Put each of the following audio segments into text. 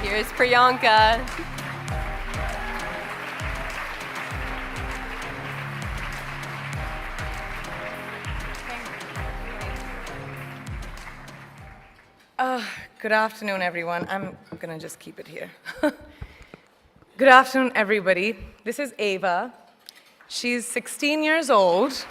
Here's Priyanka. Good afternoon, everyone. I'm gonna just keep it here. Good afternoon, everybody. This is Ava. She's 16 years old.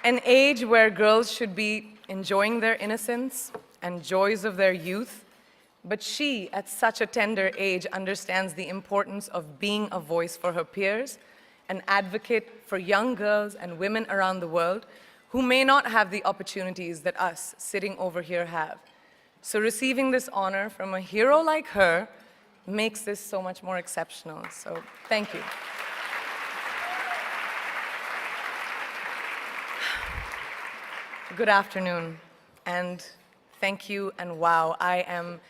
An age where girls should be enjoying their innocence and joys of their youth. But she, at such a tender age, understands the importance of being a voice for her peers, an advocate for young girls and women around the world who may not have the opportunities that us sitting over here have. So receiving this honor from a hero like her makes this so much more exceptional. So thank you. Good afternoon, and thank you, and wow, I am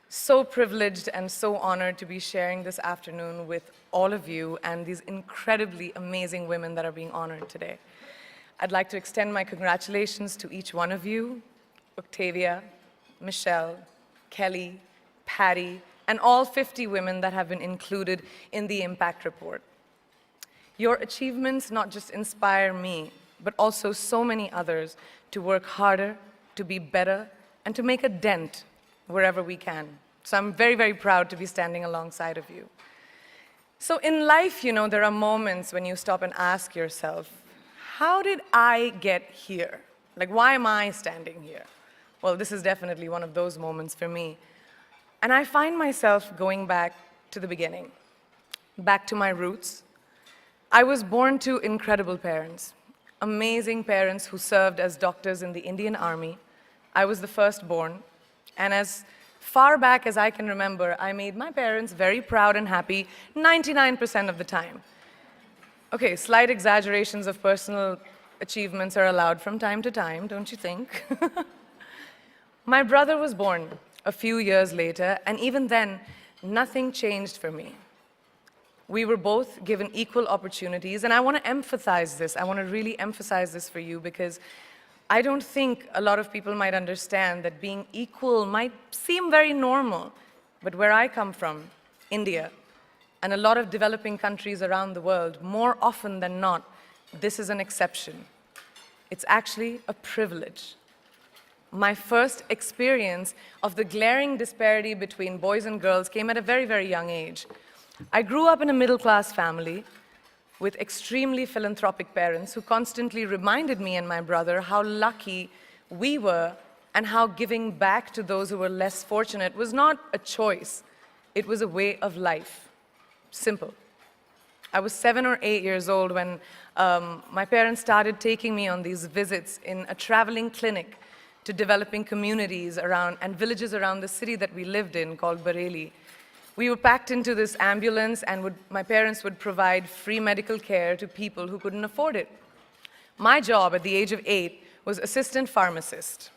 so privileged and so honored to be sharing this afternoon with all of you and these incredibly amazing women that are being honored today. I'd like to extend my congratulations to each one of you, Octavia, Michelle, Kelly, Patty, and all 50 women that have been included in the Impact Report. Your achievements not just inspire me, but also so many others to work harder, to be better, and to make a dent wherever we can. So I'm very, very proud to be standing alongside of you. So in life, you know, there are moments when you stop and ask yourself, how did I get here? Like, why am I standing here? Well, this is definitely one of those moments for me. And I find myself going back to the beginning, back to my roots. I was born to incredible parents, amazing parents who served as doctors in the Indian Army. I was the firstborn, and as far back as I can remember, I made my parents very proud and happy 99% of the time. Okay, slight exaggerations of personal achievements are allowed from time to time, don't you think? My brother was born a few years later, and even then, nothing changed for me. We were both given equal opportunities, and I want to emphasize this. I want to really emphasize this for you because I don't think a lot of people might understand that being equal might seem very normal, but where I come from, India, and a lot of developing countries around the world, more often than not, this is an exception. It's actually a privilege. My first experience of the glaring disparity between boys and girls came at a very, very young age. I grew up in a middle-class family with extremely philanthropic parents who constantly reminded me and my brother how lucky we were and how giving back to those who were less fortunate was not a choice, it was a way of life. Simple. I was 7 or 8 years old when my parents started taking me on these visits in a traveling clinic to developing communities around and villages around the city that we lived in called Bareilly. We were packed into this ambulance, and my parents would provide free medical care to people who couldn't afford it. My job at the age of 8 was assistant pharmacist.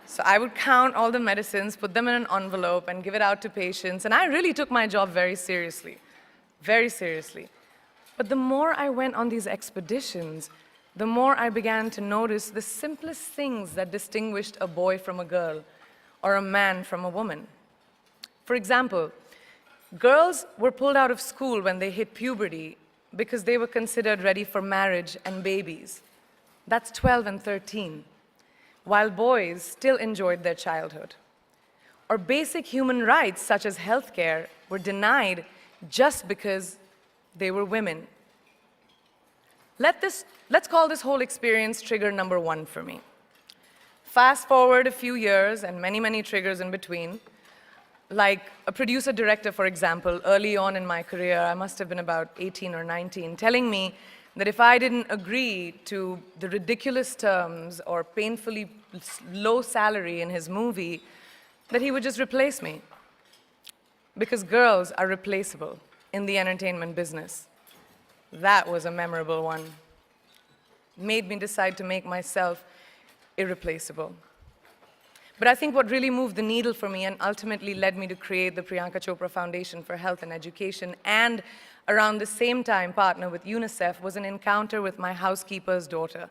So I would count all the medicines, put them in an envelope, and give it out to patients, and I really took my job very seriously, very seriously. But the more I went on these expeditions, the more I began to notice the simplest things that distinguished a boy from a girl, or a man from a woman. For example, girls were pulled out of school when they hit puberty because they were considered ready for marriage and babies. That's 12 and 13, while boys still enjoyed their childhood. Or basic human rights, such as healthcare, were denied just because they were women. Let's call this whole experience trigger number 1 for me. Fast forward a few years and many, many triggers in between. Like a producer-director, for example, early on in my career, I must have been about 18 or 19, telling me that if I didn't agree to the ridiculous terms or painfully low salary in his movie, that he would just replace me. Because girls are replaceable in the entertainment business. That was a memorable one. Made me decide to make myself irreplaceable. But I think what really moved the needle for me and ultimately led me to create the Priyanka Chopra Foundation for Health and Education, and around the same time partner with UNICEF, was an encounter with my housekeeper's daughter.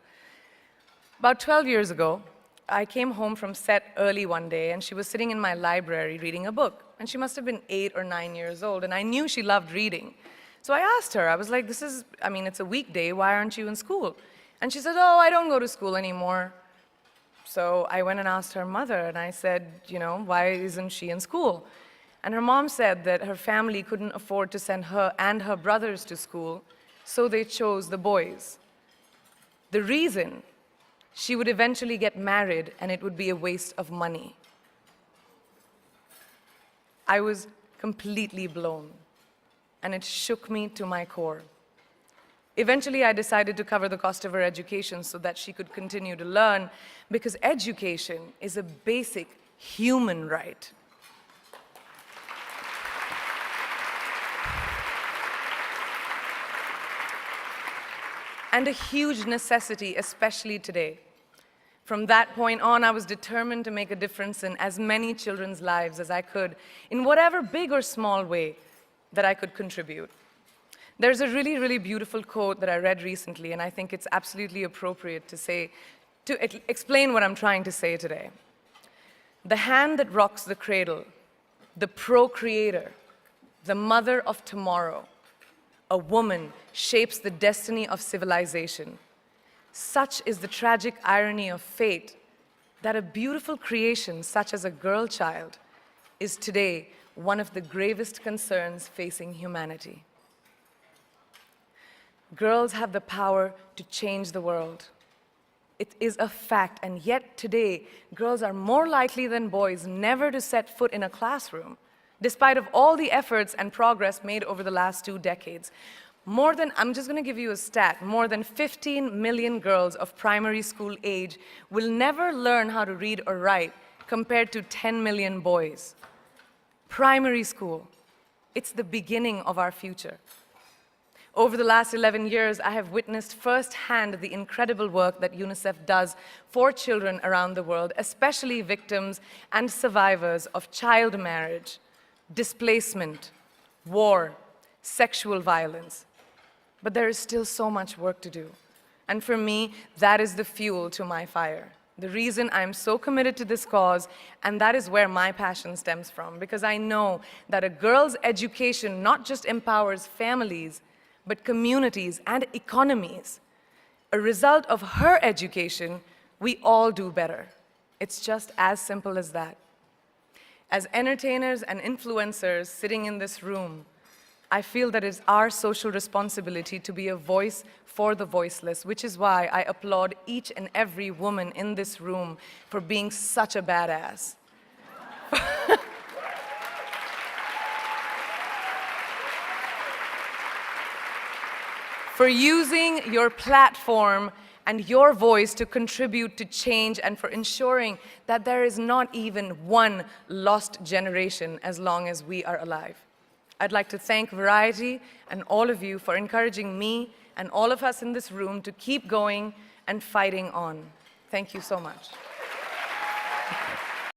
About 12 years ago, I came home from set early one day, and she was sitting in my library reading a book. And she must have been 8 or 9 years old, and I knew she loved reading. So I asked her, I was like, it's a weekday, why aren't you in school? And she said, oh, I don't go to school anymore. So I went and asked her mother, and I said, why isn't she in school? And her mom said that her family couldn't afford to send her and her brothers to school, so they chose the boys. The reason: she would eventually get married, and it would be a waste of money. I was completely blown, and it shook me to my core. Eventually, I decided to cover the cost of her education so that she could continue to learn, because education is a basic human right. And a huge necessity, especially today. From that point on, I was determined to make a difference in as many children's lives as I could, in whatever big or small way that I could contribute. There's a really, really beautiful quote that I read recently, and I think it's absolutely appropriate to explain what I'm trying to say today. The hand that rocks the cradle, the procreator, the mother of tomorrow, a woman shapes the destiny of civilization. Such is the tragic irony of fate that a beautiful creation such as a girl child is today one of the gravest concerns facing humanity. Girls have the power to change the world. It is a fact, and yet today, girls are more likely than boys never to set foot in a classroom, despite of all the efforts and progress made over the last 2 decades. I'm just going to give you a stat, more than 15 million girls of primary school age will never learn how to read or write, compared to 10 million boys. Primary school, it's the beginning of our future. Over the last 11 years, I have witnessed firsthand the incredible work that UNICEF does for children around the world, especially victims and survivors of child marriage, displacement, war, sexual violence. But there is still so much work to do. And for me, that is the fuel to my fire. The reason I'm so committed to this cause, and that is where my passion stems from, because I know that a girl's education not just empowers families, but communities and economies. A result of her education, we all do better. It's just as simple as that. As entertainers and influencers sitting in this room, I feel that it's our social responsibility to be a voice for the voiceless, which is why I applaud each and every woman in this room for being such a badass. For using your platform and your voice to contribute to change, and for ensuring that there is not even one lost generation as long as we are alive. I'd like to thank Variety and all of you for encouraging me and all of us in this room to keep going and fighting on. Thank you so much.